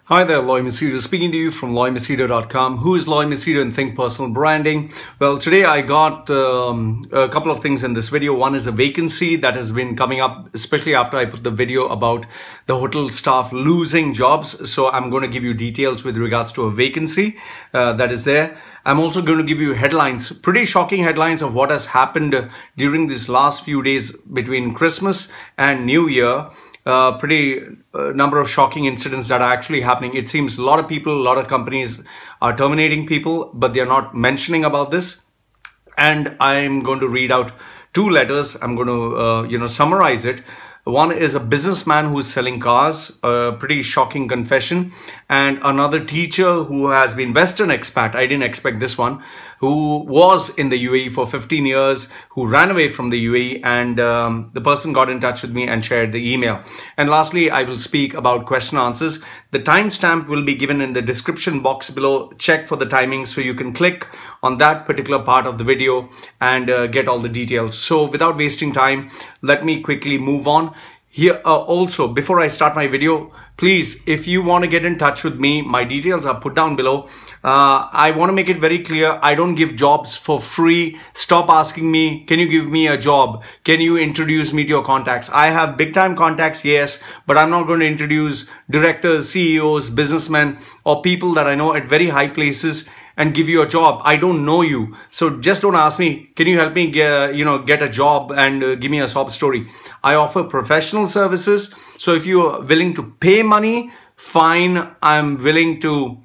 Hi there, Loy Machedo speaking to you from loymachedo.com. Who is Loy Machedo and Think Personal Branding? Well, today I got a couple of things in this video. One is a vacancy that has been coming up, especially after I put the video about the hotel staff losing jobs. So I'm going to give you details with regards to a vacancy that is there. I'm also going to give you headlines, pretty shocking headlines of what has happened during these last few days between Christmas and New Year. Pretty number of shocking incidents that are actually happening. It seems a lot of people, a lot of companies are terminating people, but they're not mentioning about this. And I'm going to read out two letters. I'm going to, summarize it. One is a businessman who's selling cars, a pretty shocking confession, and another teacher who has been Western expat. I didn't expect this one, who was in the UAE for 15 years, who ran away from the UAE, and the person got in touch with me and shared the email. And lastly, I will speak about question answers. The timestamp will be given in the description box below. Check for the timing so you can click on that particular part of the video and get all the details. So without wasting time, let me quickly move on. Here also, before I start my video, please, if you want to get in touch with me, my details are put down below. I want to make it very clear, I don't give jobs for free. Stop asking me, can you give me a job? Can you introduce me to your contacts? I have big time contacts, yes, but I'm not going to introduce directors, CEOs, businessmen, or people that I know at very high places and give you a job. I don't know you. So just don't ask me, can you help me get a job and give me a sob story. I offer professional services. So if you're willing to pay money, fine. I'm willing to,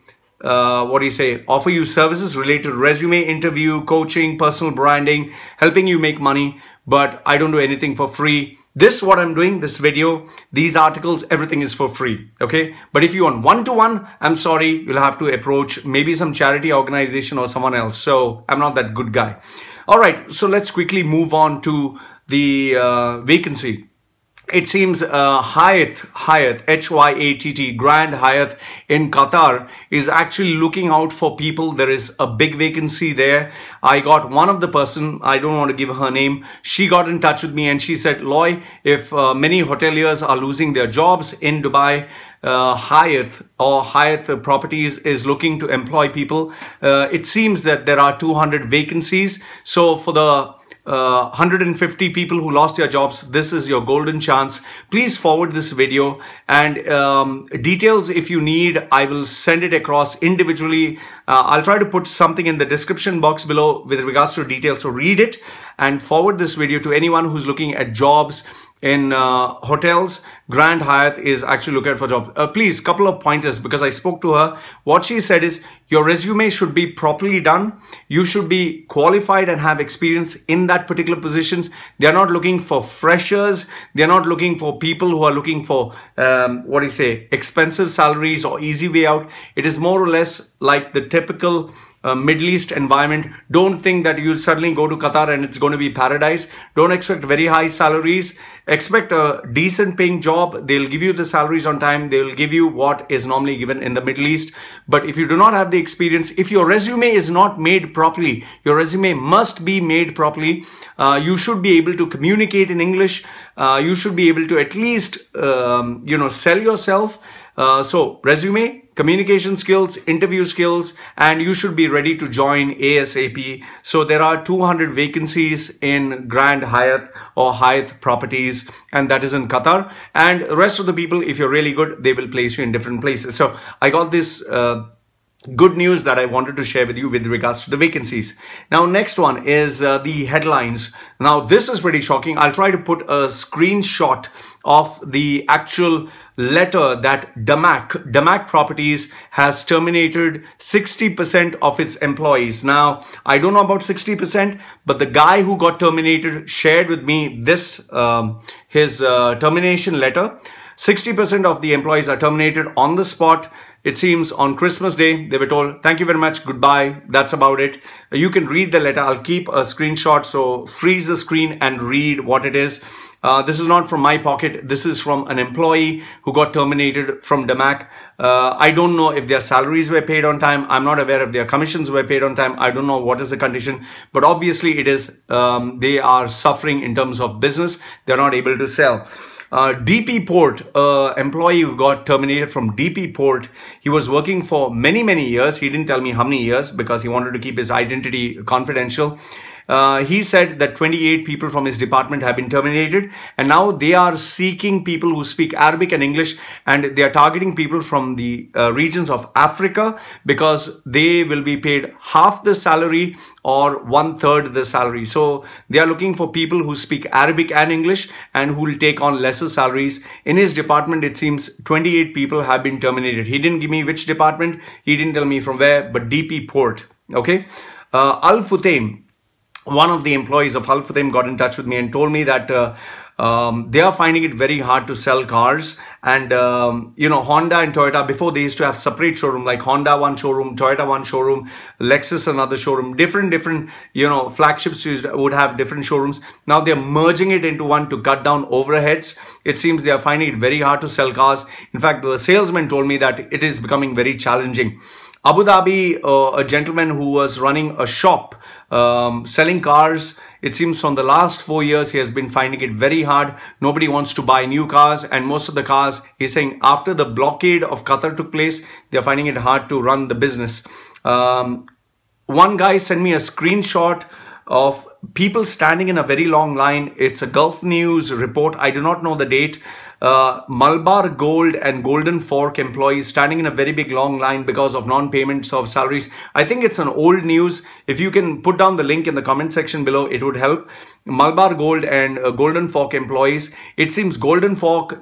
offer you services related to resume, interview, coaching, personal branding, helping you make money, but I don't do anything for free. This, what I'm doing, this video, these articles, everything is for free, okay? But if you want one-to-one, I'm sorry, you'll have to approach maybe some charity organization or someone else. So I'm not that good guy. All right, so let's quickly move on to the vacancy. It seems Hyatt, H-Y-A-T-T, Grand Hyatt in Qatar is actually looking out for people. There is a big vacancy there. I got one of the person, I don't want to give her name. She got in touch with me and she said, Loy, if many hoteliers are losing their jobs in Dubai, Hyatt Properties is looking to employ people. It seems that there are 200 vacancies. So for the 150 people who lost their jobs, this is your golden chance. Please forward this video and details if you need, I will send it across individually. I'll try to put something in the description box below with regards to details. So read it and forward this video to anyone who's looking at jobs in hotels. Grand Hyatt is actually looking for jobs. Please, couple of pointers, because I spoke to her. What she said is your resume should be properly done. You should be qualified and have experience in that particular positions. They're not looking for freshers. They're not looking for people who are looking for, expensive salaries or easy way out. It is more or less like the typical Middle East environment. Don't think that you suddenly go to Qatar and it's going to be paradise. Don't expect very high salaries. Expect a decent paying job. They'll give you the salaries on time. They'll give you what is normally given in the Middle East. But if you do not have the experience, if your resume is not made properly, your resume must be made properly. You should be able to communicate in English. You should be able to at least, sell yourself. So resume, communication skills, interview skills, and you should be ready to join ASAP. So there are 200 vacancies in Grand Hyatt or Hyatt Properties, and that is in Qatar. And the rest of the people, if you're really good, they will place you in different places. So I got this good news that I wanted to share with you with regards to the vacancies. Now, next one is the headlines. Now, this is pretty shocking. I'll try to put a screenshot of the actual letter that DAMAC Properties has terminated 60% of its employees. Now, I don't know about 60%, but the guy who got terminated shared with me this, his termination letter. 60% of the employees are terminated on the spot. It seems on Christmas Day, they were told, thank you very much, goodbye. That's about it. You can read the letter. I'll keep a screenshot. So freeze the screen and read what it is. This is not from my pocket. This is from an employee who got terminated from DAMAC. I don't know if their salaries were paid on time. I'm not aware if their commissions were paid on time. I don't know what is the condition, but obviously it is, they are suffering in terms of business. They're not able to sell. DP Port, employee who got terminated from DP Port. He was working for many, many years. He didn't tell me how many years because he wanted to keep his identity confidential. He said that 28 people from his department have been terminated, and now they are seeking people who speak Arabic and English, and they are targeting people from the regions of Africa because they will be paid half the salary or 1/3 the salary. So they are looking for people who speak Arabic and English and who will take on lesser salaries. In his department, it seems 28 people have been terminated. He didn't give me which department. He didn't tell me from where, but DP Port. Okay. Al Futtaim, one of the employees of Al Futtaim, got in touch with me and told me that they are finding it very hard to sell cars. And, you know, Honda and Toyota, before they used to have separate showroom, like Honda one showroom, Toyota one showroom, Lexus another showroom, different, you know, flagships would have different showrooms. Now they're merging it into one to cut down overheads. It seems they are finding it very hard to sell cars. In fact, the salesman told me that it is becoming very challenging. Abu Dhabi, a gentleman who was running a shop selling cars, it seems from the last 4 years, he has been finding it very hard. Nobody wants to buy new cars, and most of the cars, he's saying after the blockade of Qatar took place, they're finding it hard to run the business. One guy sent me a screenshot of people standing in a very long line. It's a Gulf News report. I do not know the date. Malabar Gold and Golden Fork employees standing in a very big long line because of non-payments of salaries. I think it's an old news. If you can put down the link in the comment section below, it would help. Malabar Gold and Golden Fork employees. It seems Golden Fork,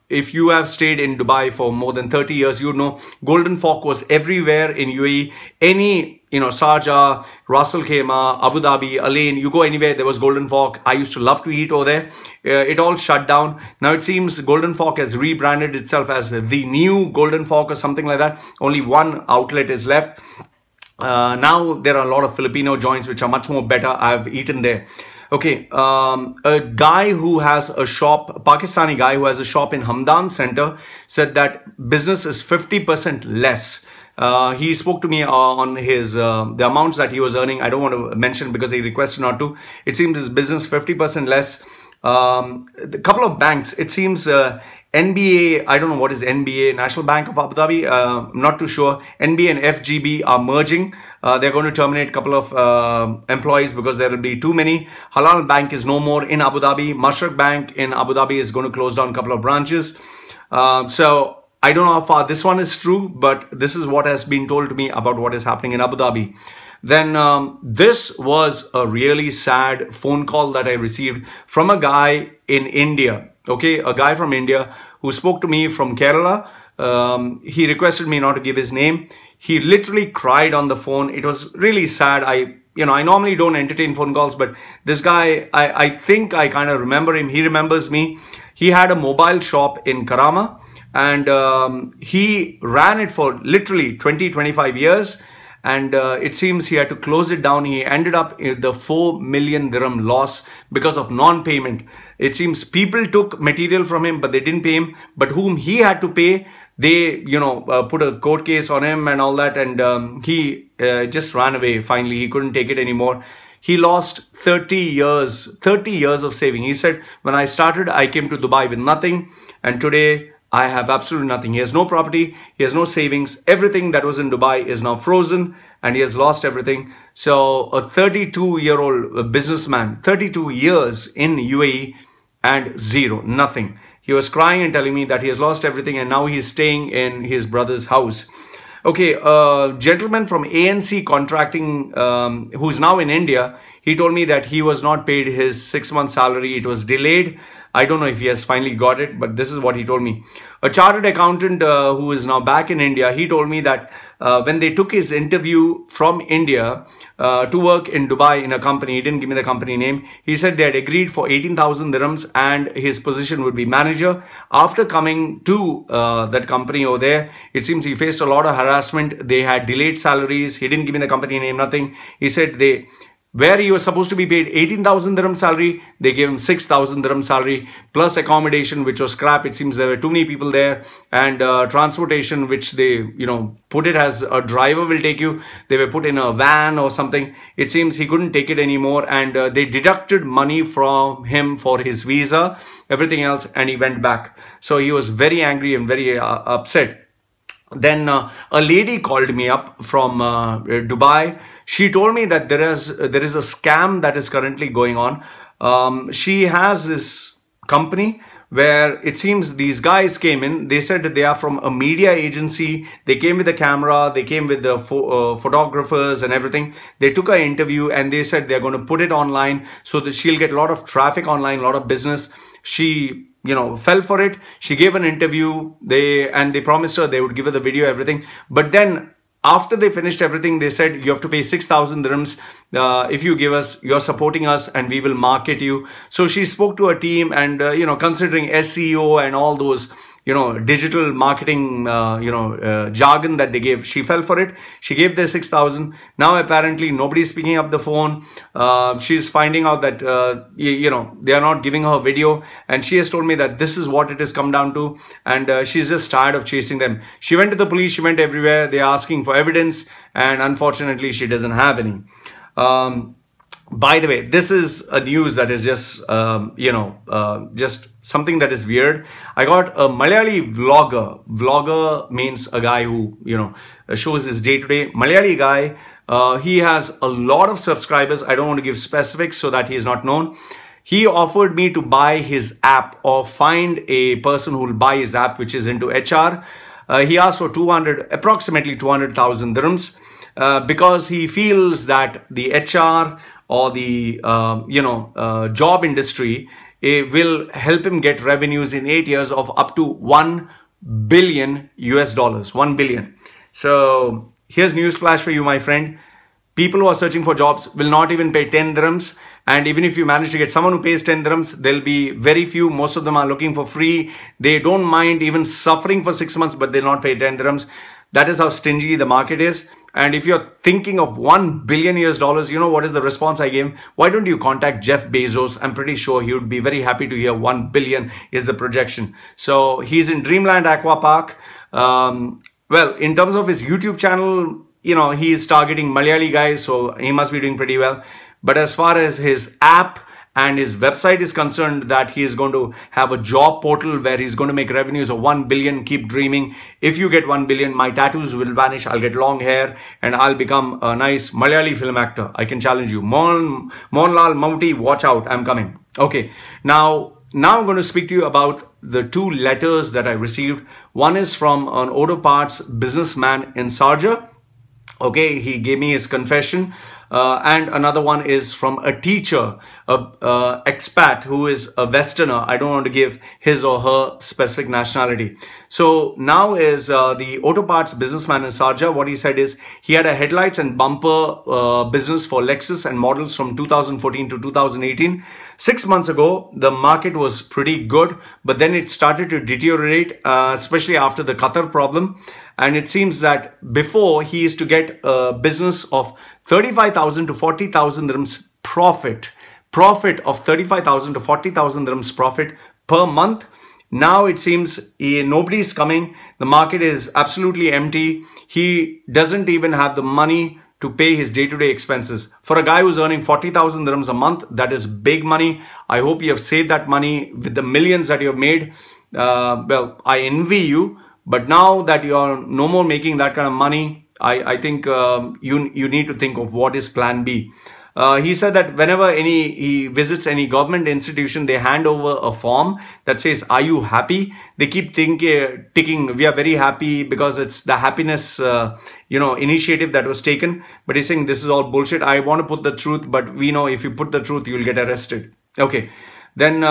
if you have stayed in Dubai for more than 30 years, you know Golden Fork was everywhere in UAE. Any, you know, Sharjah, Ras Al Khaimah, Abu Dhabi, Alain, you go anywhere, there was Golden Fork. I used to love to eat over there. It all shut down. Now it seems Golden Fork has rebranded itself as the new Golden Fork or something like that. Only one outlet is left. Now there are a lot of Filipino joints which are much more better. I've eaten there. Okay, a guy who has a shop, a Pakistani guy who has a shop in Hamdan center, said that business is 50% less. He spoke to me on his the amounts that he was earning. I don't want to mention because he requested not to. It seems his business 50% less. A couple of banks, it seems NBA, I don't know what is NBA, National Bank of Abu Dhabi, I'm not too sure. NBA and FGB are merging. They're going to terminate a couple of employees because there will be too many. Halal Bank is no more in Abu Dhabi. Mashrak Bank in Abu Dhabi is going to close down a couple of branches. So I don't know how far this one is true, but this is what has been told to me about what is happening in Abu Dhabi. Then this was a really sad phone call that I received from a guy in India. Okay, a guy from India who spoke to me from Kerala. He requested me not to give his name. He literally cried on the phone. It was really sad. I normally don't entertain phone calls, but this guy, I think I kind of remember him. He remembers me. He had a mobile shop in Karama, and he ran it for literally 20-25 years. And it seems he had to close it down. He ended up in the 4 million dirham loss because of non-payment. It seems people took material from him, but they didn't pay him. But whom he had to pay, they, put a court case on him and all that. And he just ran away. Finally, he couldn't take it anymore. He lost 30 years of saving. He said, when I started, I came to Dubai with nothing. And today, I have absolutely nothing. He has no property. He has no savings. Everything that was in Dubai is now frozen and he has lost everything. So a 32-year-old businessman, 32 years in UAE and zero, nothing. He was crying and telling me that he has lost everything and now he's staying in his brother's house. Okay, a gentleman from ANC Contracting who's now in India, he told me that he was not paid his 6-month salary. It was delayed. I don't know if he has finally got it, but this is what he told me. A chartered accountant who is now back in India, he told me that when they took his interview from India to work in Dubai in a company, he didn't give me the company name. He said they had agreed for 18,000 dirhams and his position would be manager. After coming to that company over there, it seems he faced a lot of harassment. They had delayed salaries. He didn't give me the company name, nothing. He said they where he was supposed to be paid 18,000 dirham salary, they gave him 6,000 dirham salary plus accommodation, which was crap. It seems there were too many people there, and transportation, which they, put it as a driver will take you. They were put in a van or something. It seems he couldn't take it anymore, and they deducted money from him for his visa, everything else, and he went back. So he was very angry and very upset. Then a lady called me up from Dubai. She told me that there is a scam that is currently going on. She has this company where it seems these guys came in. They said that they are from a media agency. They came with the camera. They came with the photographers and everything. They took an interview and they said they're going to put it online so that she'll get a lot of traffic online, a lot of business. She fell for it. She gave an interview. They promised her they would give her the video, everything. But then after they finished everything, they said you have to pay 6,000 dirhams. If you give us, you're supporting us and we will market you. So she spoke to her team and, considering SEO and all those, digital marketing, jargon that they gave, she fell for it. She gave the 6,000. Now, apparently, nobody's picking up the phone. She's finding out that, they are not giving her video. And she has told me that this is what it has come down to. And she's just tired of chasing them. She went to the police. She went everywhere. They're asking for evidence. And unfortunately, she doesn't have any. By the way, this is a news that is just, just something that is weird. I got a Malayali vlogger. Vlogger means a guy who, shows his day-to-day. Malayali guy, he has a lot of subscribers. I don't want to give specifics so that he is not known. He offered me to buy his app or find a person who will buy his app, which is into HR. He asked for approximately 200,000 dirhams. Because he feels that the HR or the, job industry will help him get revenues in 8 years of up to $1 billion US. $1 billion. So here's newsflash for you, my friend. People who are searching for jobs will not even pay 10 dirhams. And even if you manage to get someone who pays 10 dirhams, there'll be very few. Most of them are looking for free. They don't mind even suffering for 6 months, but they'll not pay 10 dirhams. That is how stingy the market is. And if you're thinking of $1 billion US, you know what is the response I gave? Why don't you contact Jeff Bezos? I'm pretty sure he would be very happy to hear 1 billion is the projection. So he's in Dreamland Aqua Park. Well, in terms of his YouTube channel, he is targeting Malayali guys, so he must be doing pretty well. But as far as his app and his website is concerned, that he is going to have a job portal where he's going to make revenues of 1 billion. Keep dreaming. If you get 1 billion, my tattoos will vanish. I'll get long hair and I'll become a nice Malayali film actor. I can challenge you. Mohanlal Mammootty, watch out. I'm coming. Okay. Now I'm going to speak to you about the 2 letters that I received. One is from an auto parts businessman in Sharjah. Okay. He gave me his confession. And another one is from a teacher, a expat who is a Westerner. I don't want to give his or her specific nationality. So now is the auto parts businessman in Sharjah. What he said is he had a headlights and bumper business for Lexus and models from 2014 to 2018. 6 months ago, the market was pretty good, but then it started to deteriorate, especially after the Qatar problem. And it seems that before he used to get a business of 35,000 to 40,000 dirhams profit of 35,000 to 40,000 dirhams profit per month. Now it seems nobody's coming. The market is absolutely empty. He doesn't even have the money to pay his day-to-day expenses. For a guy who's earning 40,000 dirhams a month, that is big money. I hope you have saved that money with the millions that you have made. Well, I envy you. But now that you are no more making that kind of money, I think you need to think of what is plan B. He said that whenever he visits any government institution, they hand over a form that says, are you happy? They keep ticking, we are very happy because it's the happiness, initiative that was taken. But he's saying this is all bullshit. I want to put the truth, but we know if you put the truth, you'll get arrested. Okay. Then,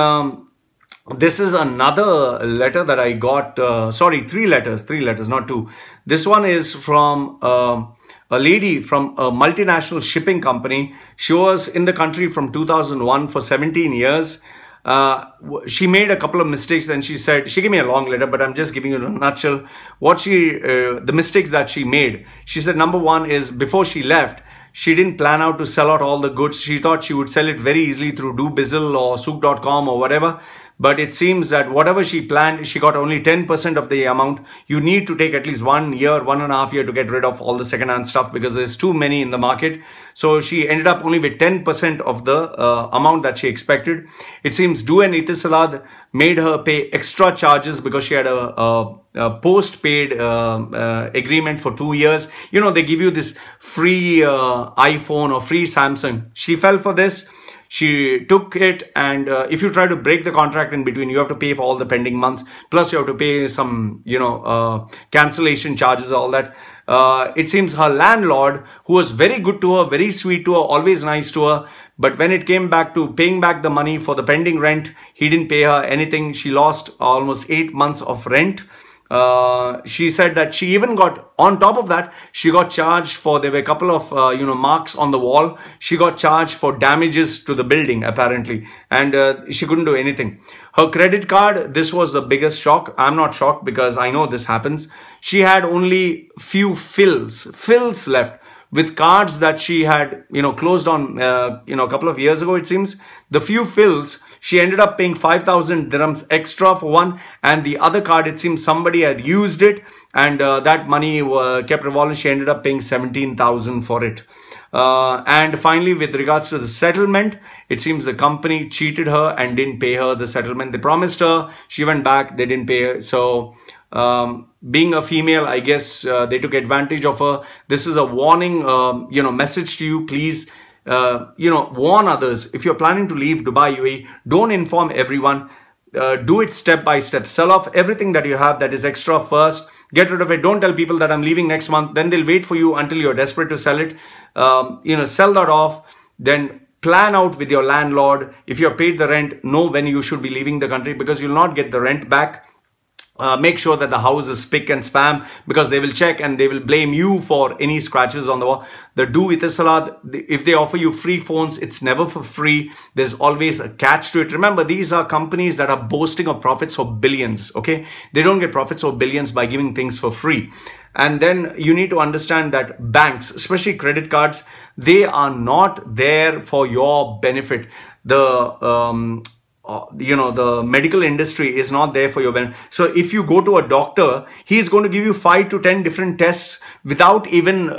this is another letter that I got, sorry, 3 letters, not 2. This one is from a lady from a multinational shipping company. She was in the country from 2001 for 17 years. She made a couple of mistakes and she said, she gave me a long letter, but I'm just giving you a nutshell. What the mistakes that she made. She said, number 1 is before she left, she didn't plan out to sell out all the goods. She thought she would sell it very easily through DoBizzle or Souk.com or whatever. But it seems that whatever she planned, she got only 10% of the amount. You need to take at least 1 year, 1.5 years to get rid of all the second-hand stuff because there's too many in the market. So she ended up only with 10% of the amount that she expected. It seems Du and Etisalat made her pay extra charges because she had a post-paid agreement for 2 years. You know, they give you this free iPhone or free Samsung. She fell for this. She took it, and if you try to break the contract in between, you have to pay for all the pending months. Plus, you have to pay some, cancellation charges, all that. It seems her landlord, who was very good to her, very sweet to her, always nice to her, but when it came back to paying back the money for the pending rent, he didn't pay her anything. She lost almost 8 months of rent. She said that she even got, on top of that, she got charged for, there were a couple of, marks on the wall. She got charged for damages to the building, apparently, and she couldn't do anything. Her credit card, this was the biggest shock. I'm not shocked because I know this happens. She had only few fills left with cards that she had, closed on, a couple of years ago, it seems. The few fills, she ended up paying 5,000 dirhams extra for one, and the other card, it seems somebody had used it, and that money kept revolving. She ended up paying 17,000 for it. And finally, with regards to the settlement, it seems the company cheated her and didn't pay her the settlement. They promised her, she went back, they didn't pay her. So, being a female, I guess they took advantage of her. This is a warning, message to you. Please, warn others. If you're planning to leave Dubai, UAE, don't inform everyone. Do it step by step. Sell off everything that you have that is extra first. Get rid of it. Don't tell people that I'm leaving next month. Then they'll wait for you until you're desperate to sell it. Sell that off. Then plan out with your landlord. If you're paid the rent, know when you should be leaving the country because you'll not get the rent back. Make sure that the house is spick and spam because they will check and they will blame you for any scratches on the wall. The Do with Salat, if they offer you free phones, it's never for free. There's always a catch to it. Remember, these are companies that are boasting of profits for billions, okay? They don't get profits for billions by giving things for free. And then you need to understand that banks, especially credit cards, they are not there for your benefit. The medical industry is not there for your benefit. So if you go to a doctor, he's going to give you 5 to 10 different tests without even,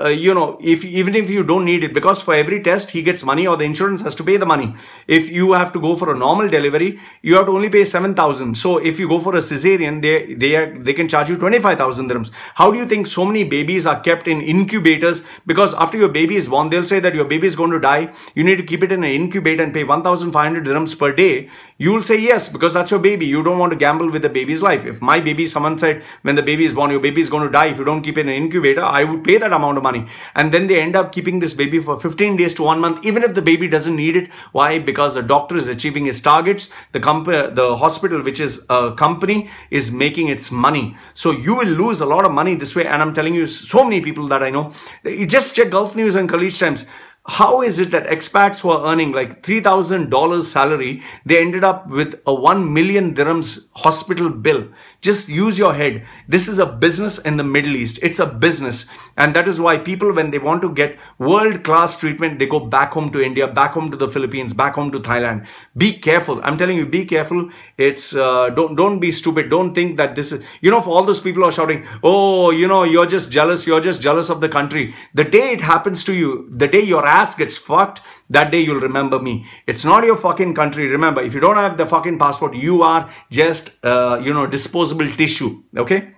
even if you don't need it, because for every test he gets money or the insurance has to pay the money. If you have to go for a normal delivery, you have to only pay 7,000. So if you go for a cesarean, they can charge you 25,000 dirhams. How do you think so many babies are kept in incubators? Because after your baby is born, they'll say that your baby is going to die. You need to keep it in an incubator and pay 1,500 dirhams per day. You will say yes, because that's your baby. You don't want to gamble with the baby's life. If my baby, someone said, when the baby is born, your baby is going to die if you don't keep it in an incubator, I would pay that amount of money. And then they end up keeping this baby for 15 days to 1 month, even if the baby doesn't need it. Why? Because the doctor is achieving his targets. The hospital, which is a company, is making its money. So you will lose a lot of money this way. And I'm telling you, so many people that I know, you just check Gulf News and Khalij Times. How is it that expats who are earning like $3,000 salary, they ended up with a 1 million dirhams hospital bill? Just use your head. This is a business in the Middle East. It's a business. And that is why people, when they want to get world-class treatment, they go back home to India, back home to the Philippines, back home to Thailand. Be careful. I'm telling you, be careful. It's, don't be stupid. Don't think that this is, for all those people who are shouting, oh, you're just jealous. You're just jealous of the country. The day it happens to you, the day your ass gets fucked, that day you'll remember me. It's not your fucking country. Remember, if you don't have the fucking passport, you are just, disposable tissue. Okay?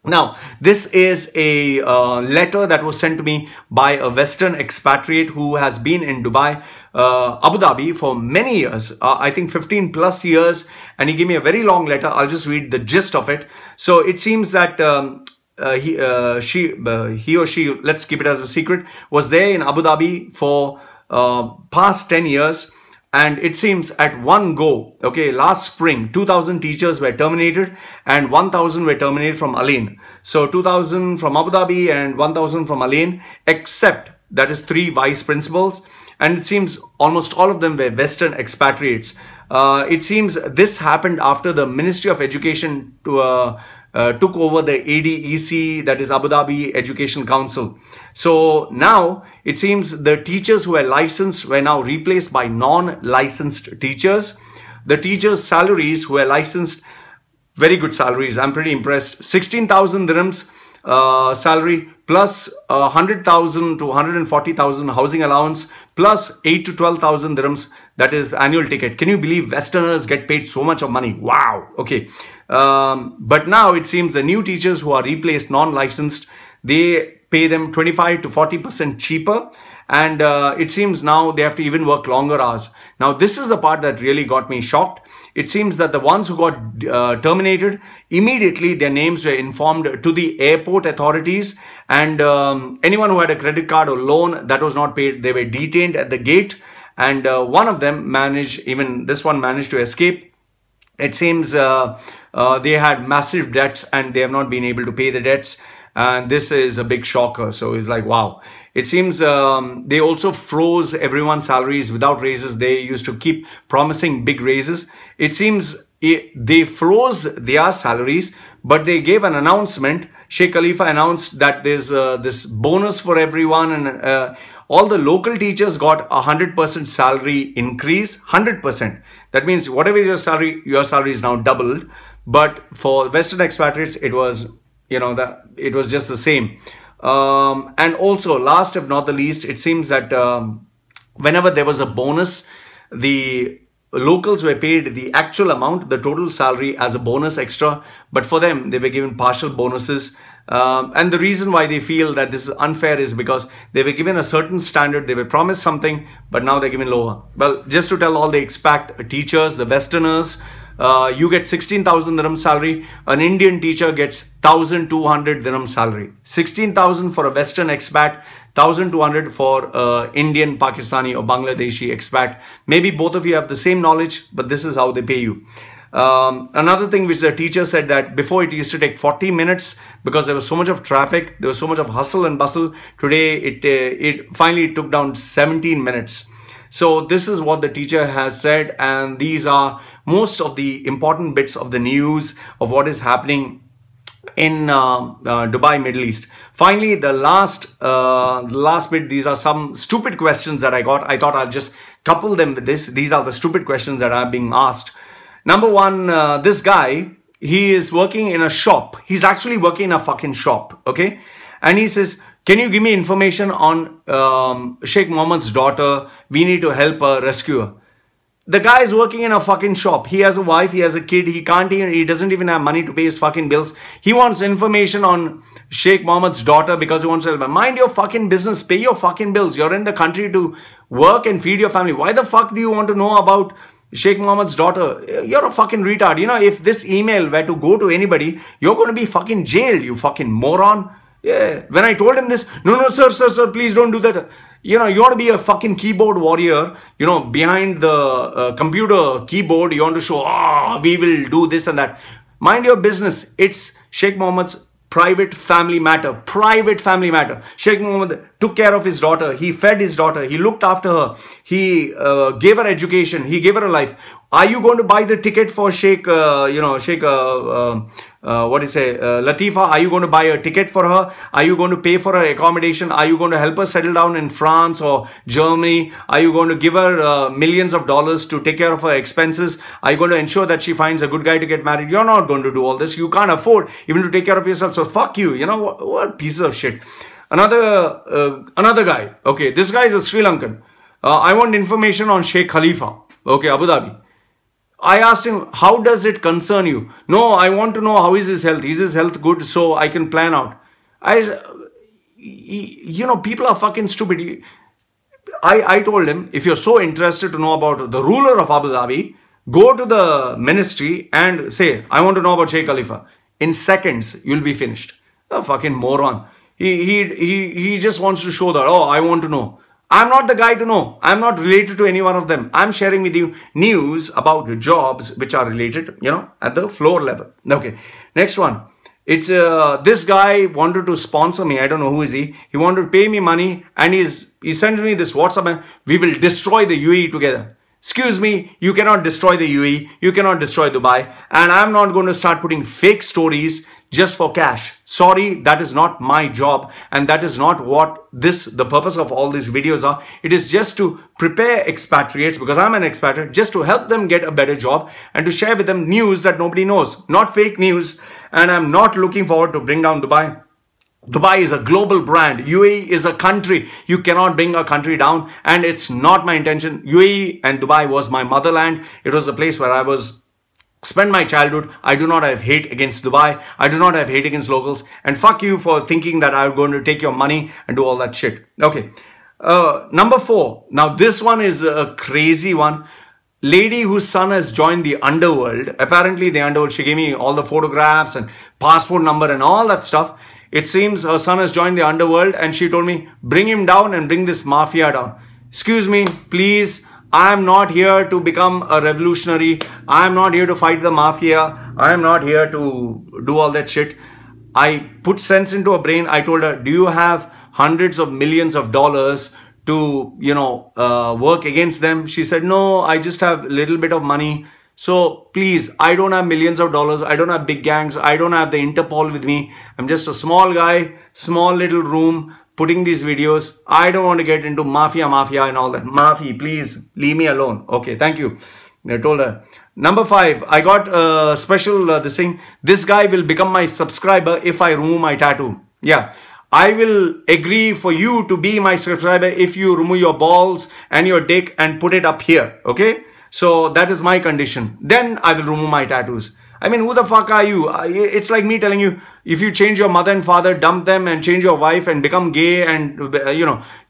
Now, this is a letter that was sent to me by a Western expatriate who has been in Dubai, Abu Dhabi for many years, I think 15 plus years, and he gave me a very long letter. I'll just read the gist of it. So it seems that he or she, let's keep it as a secret, was there in Abu Dhabi for past 10 years. And it seems at one go, okay, last spring, 2,000 teachers were terminated and 1,000 were terminated from Alain. So 2,000 from Abu Dhabi and 1,000 from Alain, except that is 3 vice principals. And it seems almost all of them were Western expatriates. It seems this happened after the Ministry of Education took over the ADEC, that is Abu Dhabi Education Council. So now it seems the teachers who were licensed were now replaced by non-licensed teachers. The teachers' salaries who were licensed, very good salaries. I'm pretty impressed. 16,000 dirhams salary plus 100,000 to 140,000 housing allowance plus 8 to 12,000 dirhams. That is the annual ticket. Can you believe Westerners get paid so much of money? Wow. Okay. But now it seems the new teachers who are replaced non-licensed, they pay them 25 to 40% cheaper. And it seems now they have to even work longer hours. Now, this is the part that really got me shocked. It seems that the ones who got terminated, immediately their names were informed to the airport authorities. And anyone who had a credit card or loan that was not paid, they were detained at the gate. And one of them managed, even this one managed to escape. It seems they had massive debts and they have not been able to pay the debts. And this is a big shocker. So it's like, wow. It seems they also froze everyone's salaries without raises. They used to keep promising big raises. It seems they froze their salaries, but they gave an announcement. Sheikh Khalifa announced that there's this bonus for everyone, and all the local teachers got 100% salary increase, 100%. That means whatever your salary is now doubled. But for Western expatriates, it was, you know, that it was just the same. And also, last if not the least, it seems that whenever there was a bonus, the locals were paid the actual amount, the total salary as a bonus extra. But for them, they were given partial bonuses. And the reason why they feel that this is unfair is because they were given a certain standard, they were promised something, but now they're given lower. Well, just to tell all the expat teachers, the Westerners, you get 16,000 dirham salary. An Indian teacher gets 1,200 dirham salary. 16,000 for a Western expat, 1,200 for Indian, Pakistani or Bangladeshi expat. Maybe both of you have the same knowledge, but this is how they pay you. Another thing which the teacher said that before it used to take 40 minutes because there was so much of traffic, there was so much of hustle and bustle. Today, it finally took down 17 minutes. So this is what the teacher has said, and these are most of the important bits of the news of what is happening in Dubai, Middle East. Finally, the last bit, these are some stupid questions that I got. I thought I'll just couple them with this. These are the stupid questions that are being asked. Number one, this guy, he is working in a shop. He's actually working in a fucking shop, okay? And he says, can you give me information on Sheikh Mohammed's daughter? We need to help her, rescue her. The guy is working in a fucking shop. He has a wife, he has a kid, he doesn't even have money to pay his fucking bills. He wants information on Sheikh Mohammed's daughter because he wants to help her. Mind your fucking business, pay your fucking bills. You're in the country to work and feed your family. Why the fuck do you want to know about Sheikh Mohammed's daughter? You're a fucking retard. You know, if this email were to go to anybody, you're going to be fucking jailed, you fucking moron. Yeah, when I told him this, no, sir, please don't do that. You know, you want to be a fucking keyboard warrior, you know, behind the computer keyboard, you want to show, we will do this and that. Mind your business. It's Sheikh Mohammed's private family matter. Sheikh Mohammed took care of his daughter. He fed his daughter. He looked after her. He gave her education. He gave her a life. Are you going to buy the ticket for Sheikh, Latifa? Are you going to buy a ticket for her? Are you going to pay for her accommodation? Are you going to help her settle down in France or Germany? Are you going to give her millions of dollars to take care of her expenses? Are you going to ensure that she finds a good guy to get married? You're not going to do all this. You can't afford even to take care of yourself. So fuck you. You know, what pieces of shit. Another guy. Okay, this guy is a Sri Lankan. I want information on Sheikh Khalifa. Okay, Abu Dhabi. I asked him, how does it concern you? No, I want to know how is his health. Is his health good so I can plan out? You know, people are fucking stupid. I told him, if you're so interested to know about the ruler of Abu Dhabi, go to the ministry and say, I want to know about Sheikh Khalifa. In seconds, you'll be finished. A fucking moron. He just wants to show that, oh, I want to know. I'm not the guy to know. I'm not related to any one of them. I'm sharing with you news about jobs which are related, you know, at the floor level. Okay. Next one. It's this guy wanted to sponsor me. I don't know who is he. He wanted to pay me money and he sends me this WhatsApp. We will destroy the UAE together. Excuse me, you cannot destroy the UAE. You cannot destroy Dubai. And I'm not going to start putting fake stories just for cash. Sorry, that is not my job, and that is not what the purpose of all these videos are. It is just to prepare expatriates, because I'm an expatriate, just to help them get a better job and to share with them news that nobody knows, not fake news. And I'm not looking forward to bring down Dubai. Dubai is a global brand. UAE is a country. You cannot bring a country down, and it's not my intention. UAE and Dubai was my motherland. It was a place where I spent my childhood. I do not have hate against Dubai. I do not have hate against locals. And fuck you for thinking that I'm going to take your money and do all that shit. Okay. Number 4. Now this one is a crazy one. Lady whose son has joined the underworld. Apparently the underworld, she gave me all the photographs and passport number and all that stuff. It seems her son has joined the underworld, and she told me, bring him down and bring this mafia down. Excuse me, please. I am not here to become a revolutionary. I am not here to fight the mafia. I am not here to do all that shit. I put sense into her brain. I told her, do you have hundreds of millions of dollars to, work against them? She said, no, I just have a little bit of money. So please, I don't have millions of dollars. I don't have big gangs. I don't have the Interpol with me. I'm just a small guy, small little room, putting these videos. I don't want to get into mafia and all that. Mafia, please leave me alone. Okay, thank you. I told her. Number 5, I got a special this thing. This guy will become my subscriber if I remove my tattoo. Yeah, I will agree for you to be my subscriber if you remove your balls and your dick and put it up here. Okay, so that is my condition. Then I will remove my tattoos. I mean, who the fuck are you? It's like me telling you, if you change your mother and father, dump them and change your wife and become gay and,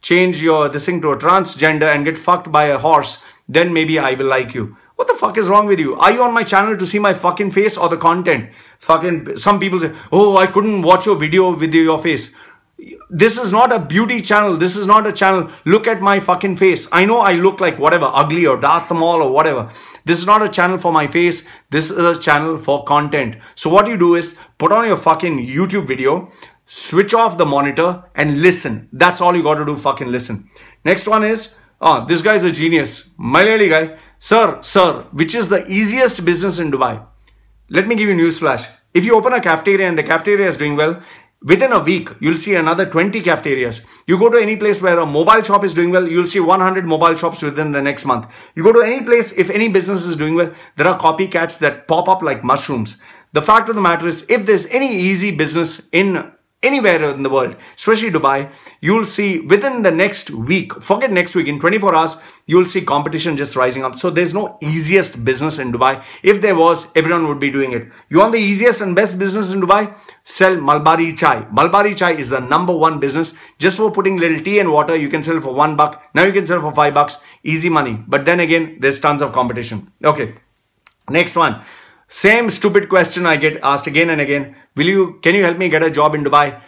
change this thing to a transgender and get fucked by a horse, then maybe I will like you. What the fuck is wrong with you? Are you on my channel to see my fucking face or the content? Fucking, some people say, oh, I couldn't watch your video with your face. This is not a beauty channel. This is not a channel. Look at my fucking face. I know I look like whatever, ugly or Darth Maul or whatever. This is not a channel for my face. This is a channel for content. So what you do is put on your fucking YouTube video, switch off the monitor and listen. That's all you got to do. Fucking listen. Next one is, this guy is a genius. Malayali guy. Sir, which is the easiest business in Dubai? Let me give you a news flash. If you open a cafeteria and the cafeteria is doing well, within a week, you'll see another 20 cafeterias. You go to any place where a mobile shop is doing well, you'll see 100 mobile shops within the next month. You go to any place, if any business is doing well, there are copycats that pop up like mushrooms. The fact of the matter is, if there's any easy business in anywhere in the world, especially Dubai, you'll see within the next week, forget next week, in 24 hours, you'll see competition just rising up. So there's no easiest business in Dubai. If there was, everyone would be doing it. You want the easiest and best business in Dubai? Sell Malbari chai. Malbari chai is the #1 business. Just for putting little tea and water, you can sell for $1. Now you can sell for $5. Easy money. But then again, there's tons of competition. Okay. Next one. Same stupid question I get asked again and again. Can you help me get a job in Dubai?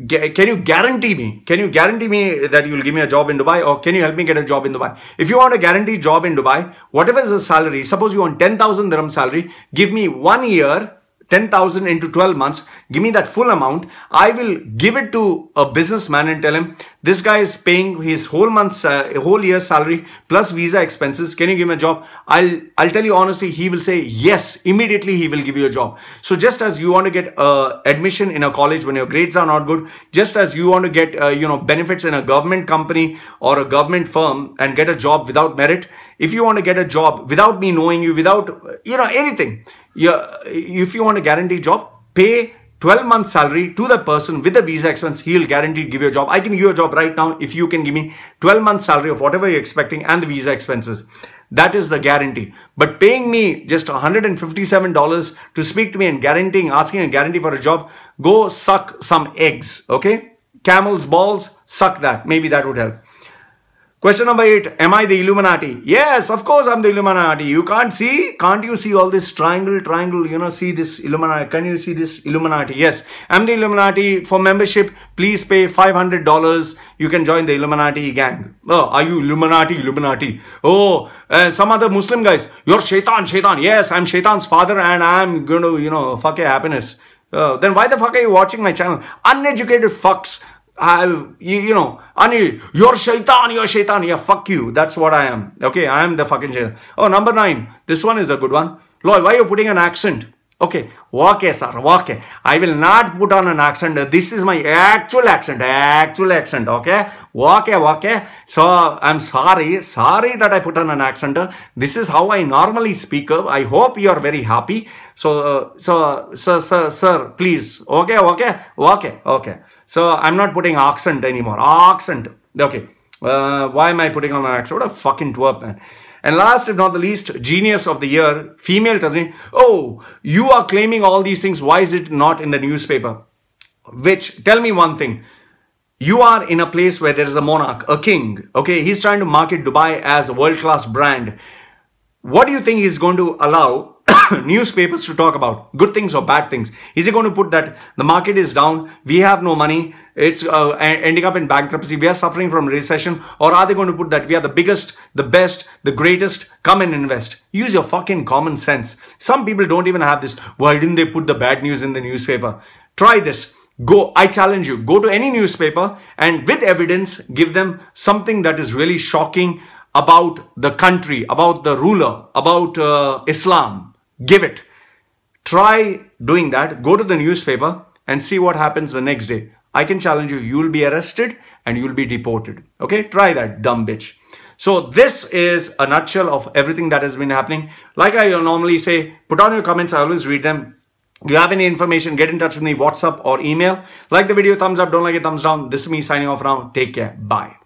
Can you guarantee me? Can you guarantee me that you'll give me a job in Dubai, or can you help me get a job in Dubai? If you want a guaranteed job in Dubai, whatever is the salary, suppose you want 10,000 dirham salary, give me 1 year, 10,000 into 12 months, give me that full amount. I will give it to a businessman and tell him, this guy is paying his whole year's salary plus visa expenses. Can you give him a job? I'll tell you honestly, he will say yes. Immediately he will give you a job. So just as you want to get admission in a college when your grades are not good, just as you want to get benefits in a government company or a government firm and get a job without merit, if you want to get a job without me knowing you, without anything, if you want a guaranteed job, pay 12 months salary to the person with the visa expense. He will guaranteed give you a job. I can give you a job right now if you can give me 12 months salary of whatever you're expecting and the visa expenses. That is the guarantee. But paying me just $157 to speak to me and asking a guarantee for a job, go suck some eggs. Okay? Camel's balls, suck that. Maybe that would help. Question number 8. Am I the Illuminati? Yes, of course I'm the Illuminati. You can't see? Can't you see all this triangle, see this Illuminati? Can you see this Illuminati? Yes, I'm the Illuminati. For membership, please pay $500. You can join the Illuminati gang. Oh, are you Illuminati? Oh, some other Muslim guys. You're Shaitan. Yes, I'm Shaitan's father and I'm going to, fuck your happiness. Then why the fuck are you watching my channel? Uneducated fucks. You're shaitan, yeah, fuck you. That's what I am. Okay, I am the fucking shaitan. Oh, number 9. This one is a good one. Lord, why are you putting an accent? Okay, okay, sir, okay. I will not put on an accent. This is my actual accent, okay? Okay. So, I'm sorry that I put on an accent. This is how I normally speak. I hope you are very happy. So, sir, please. Okay. So, I'm not putting accent anymore. Accent. Okay. Why am I putting on an accent? What a fucking twerp, man. And last but not the least, Genius of the Year, female Tanzania. Oh, you are claiming all these things. Why is it not in the newspaper? Which, tell me one thing. You are in a place where there is a monarch, a king. Okay, he's trying to market Dubai as a world-class brand. What do you think he's going to allow newspapers to talk about? Good things or bad things? Is he going to put that the market is down, we have no money, it's ending up in bankruptcy, we are suffering from recession? Or are they going to put that we are the biggest, the best, the greatest, come and invest? Use your fucking common sense. Some people don't even have this. Why didn't they put the bad news in the newspaper? Try this. Go, I challenge you, go to any newspaper and with evidence, give them something that is really shocking about the country, about the ruler, about Islam. Give it. Try doing that. Go to the newspaper and see what happens the next day. I can challenge you. You will be arrested and you will be deported. Okay? Try that, dumb bitch. So this is a nutshell of everything that has been happening. Like I normally say, put on your comments. I always read them. If you have any information, get in touch with me, WhatsApp or email. Like the video, thumbs up. Don't like it, thumbs down. This is me signing off now. Take care. Bye.